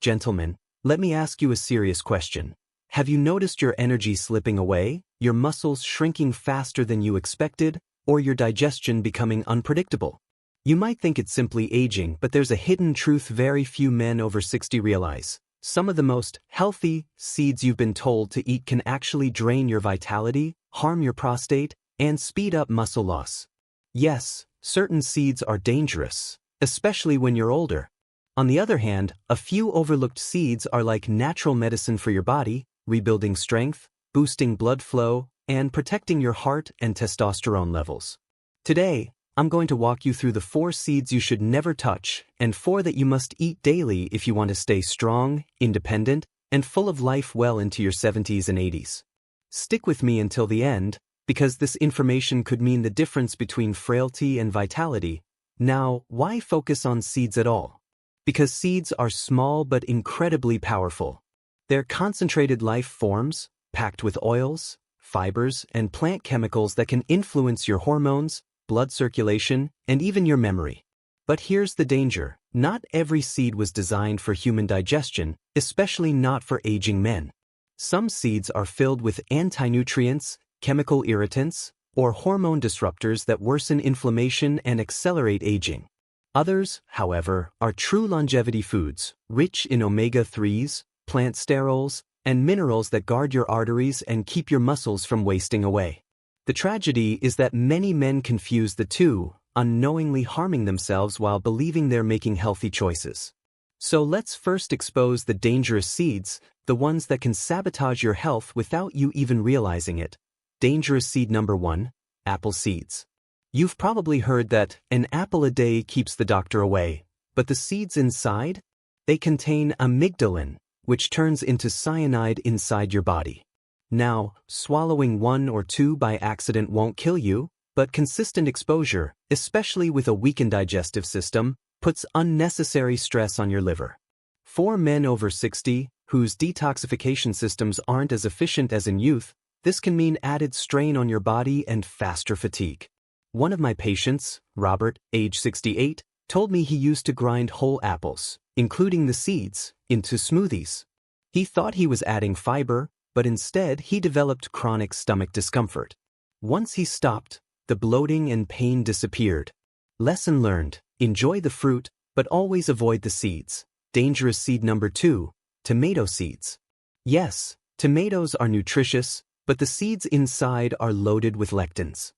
Gentlemen, let me ask you a serious question. Have you noticed your energy slipping away, your muscles shrinking faster than you expected, or your digestion becoming unpredictable? You might think it's simply aging, but there's a hidden truth very few men over 60 realize. Some of the most healthy seeds you've been told to eat can actually drain your vitality, harm your prostate, and speed up muscle loss. Yes, certain seeds are dangerous, especially when you're older. On the other hand, a few overlooked seeds are like natural medicine for your body, rebuilding strength, boosting blood flow, and protecting your heart and testosterone levels. Today, I'm going to walk you through the 4 seeds you should never touch and 4 that you must eat daily if you want to stay strong, independent, and full of life well into your 70s and 80s. Stick with me until the end, because this information could mean the difference between frailty and vitality. Now, why focus on seeds at all? Because seeds are small but incredibly powerful. They're concentrated life forms, packed with oils, fibers, and plant chemicals that can influence your hormones, blood circulation, and even your memory. But here's the danger. Not every seed was designed for human digestion, especially not for aging men. Some seeds are filled with anti-nutrients, chemical irritants, or hormone disruptors that worsen inflammation and accelerate aging. Others, however, are true longevity foods, rich in omega-3s, plant sterols, and minerals that guard your arteries and keep your muscles from wasting away. The tragedy is that many men confuse the two, unknowingly harming themselves while believing they're making healthy choices. So let's first expose the dangerous seeds, the ones that can sabotage your health without you even realizing it. Dangerous seed number 1, apple seeds. You've probably heard that an apple a day keeps the doctor away, but the seeds inside? They contain amygdalin, which turns into cyanide inside your body. Now, swallowing 1 or 2 by accident won't kill you, but consistent exposure, especially with a weakened digestive system, puts unnecessary stress on your liver. For men over 60, whose detoxification systems aren't as efficient as in youth, this can mean added strain on your body and faster fatigue. One of my patients, Robert, age 68, told me he used to grind whole apples, including the seeds, into smoothies. He thought he was adding fiber, but instead he developed chronic stomach discomfort. Once he stopped, the bloating and pain disappeared. Lesson learned: enjoy the fruit, but always avoid the seeds. Dangerous seed number 2, tomato seeds. Yes, tomatoes are nutritious, but the seeds inside are loaded with lectins.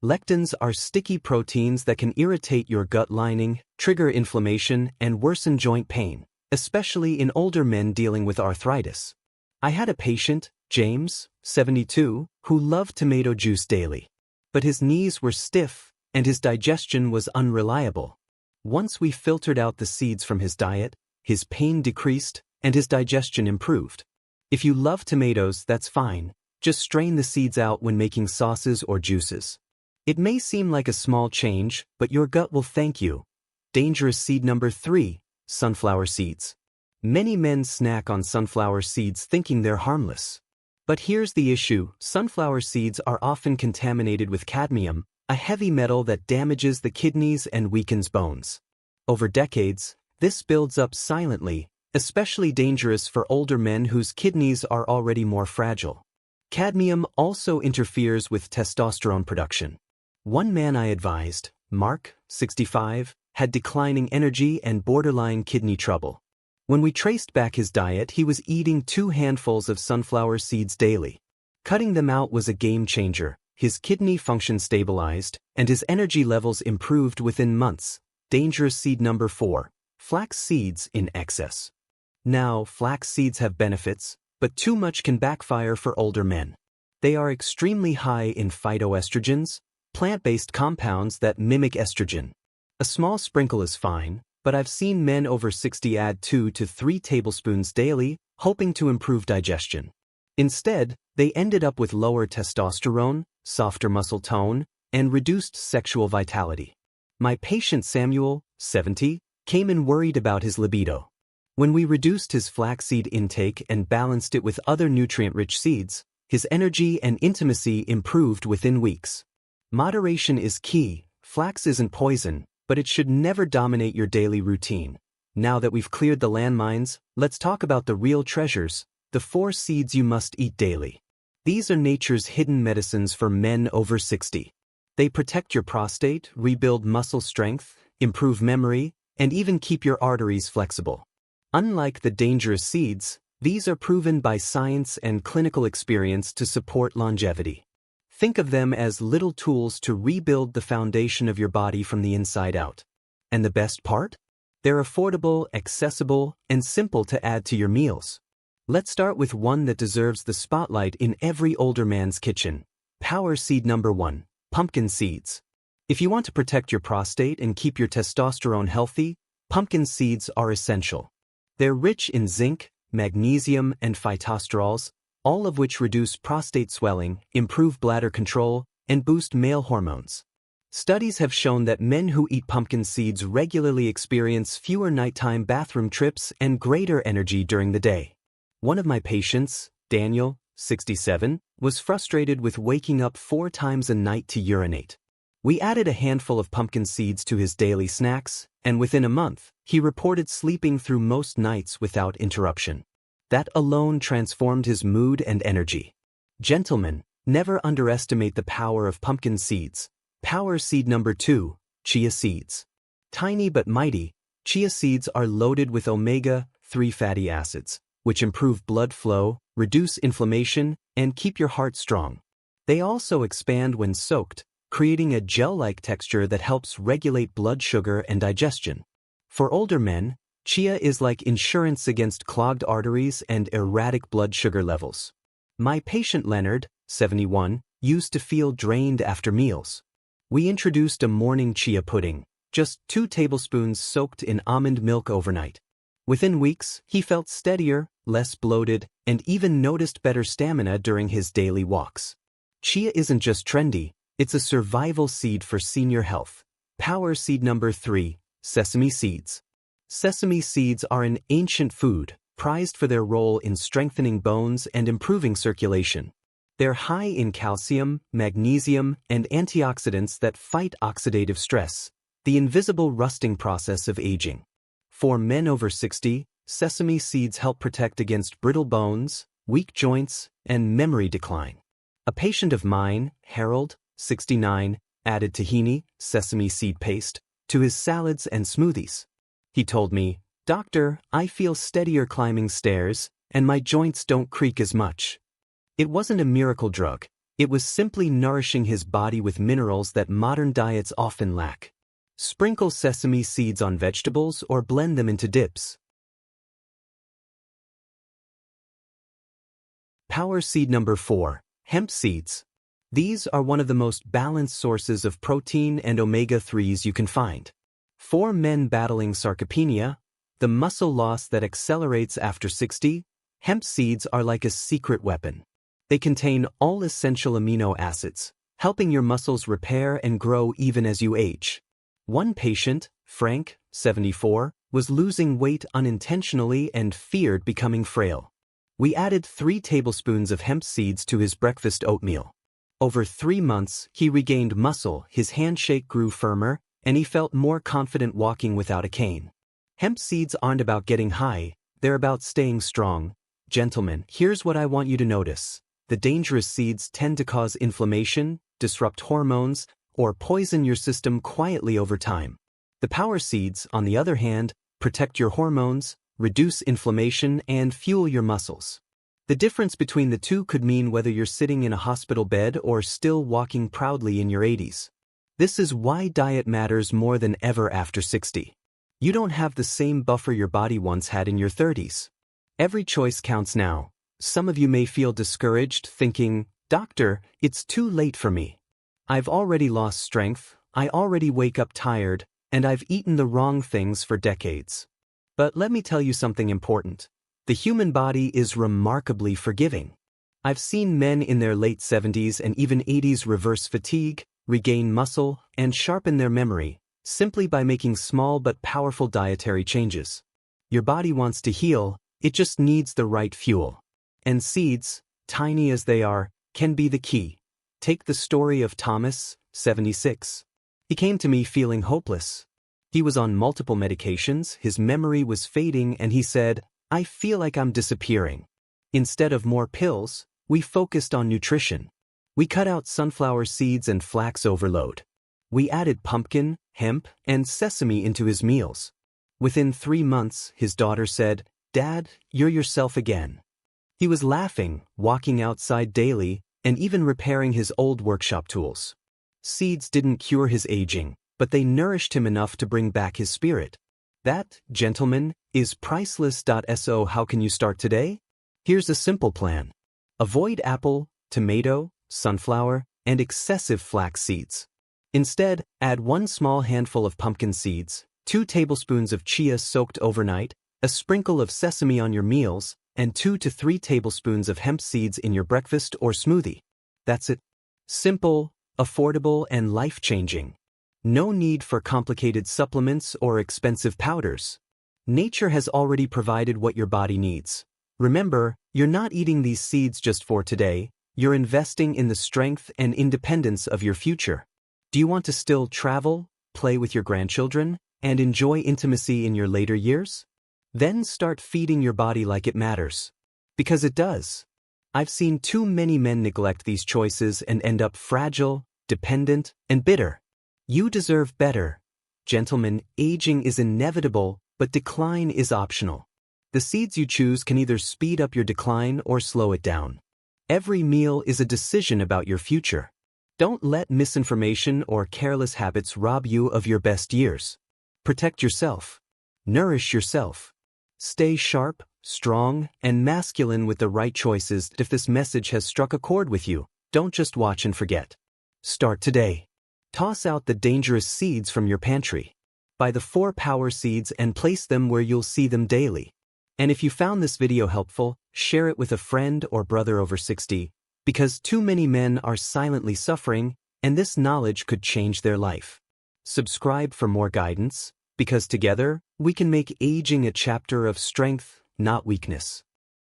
Lectins are sticky proteins that can irritate your gut lining, trigger inflammation, and worsen joint pain, especially in older men dealing with arthritis. I had a patient, James, 72, who loved tomato juice daily. But his knees were stiff, and his digestion was unreliable. Once we filtered out the seeds from his diet, his pain decreased, and his digestion improved. If you love tomatoes, that's fine. Just strain the seeds out when making sauces or juices. It may seem like a small change, but your gut will thank you. Dangerous seed number 3, sunflower seeds. Many men snack on sunflower seeds thinking they're harmless. But here's the issue: sunflower seeds are often contaminated with cadmium, a heavy metal that damages the kidneys and weakens bones. Over decades, this builds up silently, especially dangerous for older men whose kidneys are already more fragile. Cadmium also interferes with testosterone production. One man I advised, Mark, 65, had declining energy and borderline kidney trouble. When we traced back his diet, he was eating 2 handfuls of sunflower seeds daily. Cutting them out was a game changer. His kidney function stabilized, and his energy levels improved within months. Dangerous seed number 4, flax seeds in excess. Now, flax seeds have benefits, but too much can backfire for older men. They are extremely high in phytoestrogens, plant-based compounds that mimic estrogen. A small sprinkle is fine, but I've seen men over 60 add 2 to 3 tablespoons daily, hoping to improve digestion. Instead, they ended up with lower testosterone, softer muscle tone, and reduced sexual vitality. My patient Samuel, 70, came in worried about his libido. When we reduced his flaxseed intake and balanced it with other nutrient-rich seeds, his energy and intimacy improved within weeks. Moderation is key. Flax isn't poison, but it should never dominate your daily routine. Now that we've cleared the landmines, let's talk about the real treasures, the 4 seeds you must eat daily. These are nature's hidden medicines for men over 60. They protect your prostate, rebuild muscle strength, improve memory, and even keep your arteries flexible. Unlike the dangerous seeds, these are proven by science and clinical experience to support longevity. Think of them as little tools to rebuild the foundation of your body from the inside out. And the best part? They're affordable, accessible, and simple to add to your meals. Let's start with one that deserves the spotlight in every older man's kitchen. Power seed number 1, pumpkin seeds. If you want to protect your prostate and keep your testosterone healthy, pumpkin seeds are essential. They're rich in zinc, magnesium, and phytosterols, all of which reduce prostate swelling, improve bladder control, and boost male hormones. Studies have shown that men who eat pumpkin seeds regularly experience fewer nighttime bathroom trips and greater energy during the day. One of my patients, Daniel, 67, was frustrated with waking up 4 times a night to urinate. We added a handful of pumpkin seeds to his daily snacks, and within a month, he reported sleeping through most nights without interruption. That alone transformed his mood and energy. Gentlemen, never underestimate the power of pumpkin seeds. Power seed number 2, chia seeds. Tiny but mighty, chia seeds are loaded with omega-3 fatty acids, which improve blood flow, reduce inflammation, and keep your heart strong. They also expand when soaked, creating a gel-like texture that helps regulate blood sugar and digestion. For older men, chia is like insurance against clogged arteries and erratic blood sugar levels. My patient Leonard, 71, used to feel drained after meals. We introduced a morning chia pudding, just 2 tablespoons soaked in almond milk overnight. Within weeks, he felt steadier, less bloated, and even noticed better stamina during his daily walks. Chia isn't just trendy, it's a survival seed for senior health. Power seed number 3, sesame seeds. Sesame seeds are an ancient food, prized for their role in strengthening bones and improving circulation. They're high in calcium, magnesium, and antioxidants that fight oxidative stress, the invisible rusting process of aging. For men over 60, sesame seeds help protect against brittle bones, weak joints, and memory decline. A patient of mine, Harold, 69, added tahini, sesame seed paste, to his salads and smoothies. He told me, "Doctor, I feel steadier climbing stairs, and my joints don't creak as much." It wasn't a miracle drug, it was simply nourishing his body with minerals that modern diets often lack. Sprinkle sesame seeds on vegetables or blend them into dips. Power seed number 4, hemp seeds. These are one of the most balanced sources of protein and omega-3s you can find. For men battling sarcopenia, the muscle loss that accelerates after 60, hemp seeds are like a secret weapon. They contain all essential amino acids, helping your muscles repair and grow even as you age. One patient, Frank, 74, was losing weight unintentionally and feared becoming frail. We added 3 tablespoons of hemp seeds to his breakfast oatmeal. Over 3 months, he regained muscle, his handshake grew firmer, and he felt more confident walking without a cane. Hemp seeds aren't about getting high, they're about staying strong. Gentlemen, here's what I want you to notice. The dangerous seeds tend to cause inflammation, disrupt hormones, or poison your system quietly over time. The power seeds, on the other hand, protect your hormones, reduce inflammation, and fuel your muscles. The difference between the two could mean whether you're sitting in a hospital bed or still walking proudly in your 80s. This is why diet matters more than ever after 60. You don't have the same buffer your body once had in your 30s. Every choice counts now. Some of you may feel discouraged, thinking, "Doctor, it's too late for me. I've already lost strength, I already wake up tired, and I've eaten the wrong things for decades." But let me tell you something important. The human body is remarkably forgiving. I've seen men in their late 70s and even 80s reverse fatigue, regain muscle, and sharpen their memory, simply by making small but powerful dietary changes. Your body wants to heal, it just needs the right fuel. And seeds, tiny as they are, can be the key. Take the story of Thomas, 76. He came to me feeling hopeless. He was on multiple medications, his memory was fading, and he said, "I feel like I'm disappearing." Instead of more pills, we focused on nutrition. We cut out sunflower seeds and flax overload. We added pumpkin, hemp, and sesame into his meals. Within 3 months, his daughter said, "Dad, you're yourself again." He was laughing, walking outside daily, and even repairing his old workshop tools. Seeds didn't cure his aging, but they nourished him enough to bring back his spirit. That, gentlemen, is priceless. So how can you start today? Here's a simple plan. Avoid apple, tomato, sunflower, and excessive flax seeds. Instead, add 1 small handful of pumpkin seeds, 2 tablespoons of chia soaked overnight, a sprinkle of sesame on your meals, and 2 to 3 tablespoons of hemp seeds in your breakfast or smoothie. That's it. Simple, affordable, and life-changing. No need for complicated supplements or expensive powders. Nature has already provided what your body needs. Remember, you're not eating these seeds just for today, you're investing in the strength and independence of your future. Do you want to still travel, play with your grandchildren, and enjoy intimacy in your later years? Then start feeding your body like it matters. Because it does. I've seen too many men neglect these choices and end up fragile, dependent, and bitter. You deserve better. Gentlemen, aging is inevitable, but decline is optional. The seeds you choose can either speed up your decline or slow it down. Every meal is a decision about your future. Don't let misinformation or careless habits rob you of your best years. Protect yourself. Nourish yourself. Stay sharp, strong, and masculine with the right choices. If this message has struck a chord with you, don't just watch and forget. Start today. Toss out the dangerous seeds from your pantry. Buy the 4 power seeds and place them where you'll see them daily. And if you found this video helpful, share it with a friend or brother over 60, because too many men are silently suffering, and this knowledge could change their life. Subscribe for more guidance, because together, we can make aging a chapter of strength, not weakness.